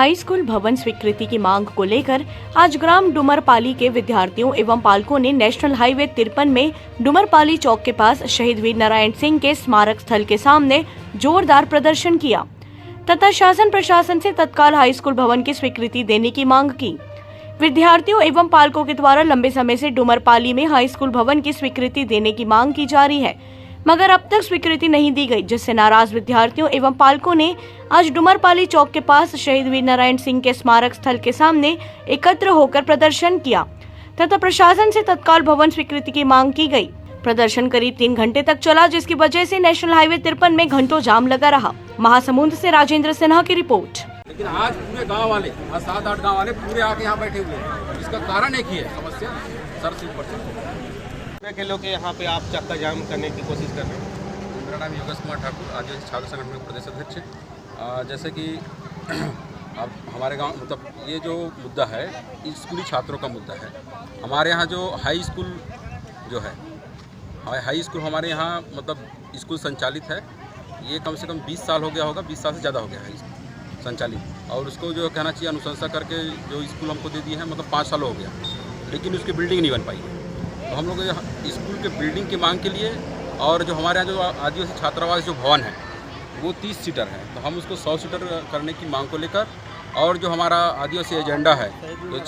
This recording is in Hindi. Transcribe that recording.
हाई स्कूल भवन स्वीकृति की मांग को लेकर आज ग्राम डुमरपाली के विद्यार्थियों एवं पालकों ने नेशनल हाईवे 53 में डुमरपाली चौक के पास शहीद वीर नारायण सिंह के स्मारक स्थल के सामने जोरदार प्रदर्शन किया तथा शासन प्रशासन से तत्काल हाई स्कूल भवन की स्वीकृति देने की मांग की। विद्यार्थियों एवं पालकों के द्वारा लंबे समय से डुमरपाली में हाई स्कूल भवन की स्वीकृति देने की मांग की जा रही है, मगर अब तक स्वीकृति नहीं दी गई, जिससे नाराज विद्यार्थियों एवं पालकों ने आज डुमरपाली चौक के पास शहीद वीर नारायण सिंह के स्मारक स्थल के सामने एकत्र होकर प्रदर्शन किया तथा प्रशासन से तत्काल भवन स्वीकृति की मांग की गई। प्रदर्शन करीब 3 घंटे तक चला, जिसकी वजह से नेशनल हाईवे 53 में घंटों जाम लगा रहा। महासमुंद से राजेंद्र सिन्हा की रिपोर्ट। लेकिन आज पूरे गांव वाले 7-8 गांव वाले पूरे आके यहाँ बैठे हुए हैं। इसका कारण एक ही है, समस्या सर के लोग यहाँ पे आप चक्का जाम करने की कोशिश कर रहे हैं। मेरा नाम योगेश कुमार ठाकुर, आदिवासी छात्र संगठन के प्रदेश अध्यक्ष। जैसे कि अब हमारे गांव मतलब ये जो मुद्दा है स्कूली छात्रों का मुद्दा है। हमारे यहाँ जो हाई स्कूल जो है, हाई स्कूल हमारे यहाँ मतलब स्कूल संचालित है। ये कम से कम 20 साल हो गया होगा, 20 साल से ज़्यादा हो गया हाई स्कूल संचालित। और उसको जो कहना चाहिए अनुशंसा करके जो स्कूल हमको दे दिए हैं, मतलब 5 साल हो गया, लेकिन उसकी बिल्डिंग नहीं बन पाई है। तो हम लोग स्कूल के बिल्डिंग की मांग के लिए और जो हमारे यहाँ जो आदिवासी छात्रावास जो भवन है वो 30 सीटर है, तो हम उसको 100 सीटर करने की मांग को लेकर और जो हमारा आदिवासी एजेंडा है जो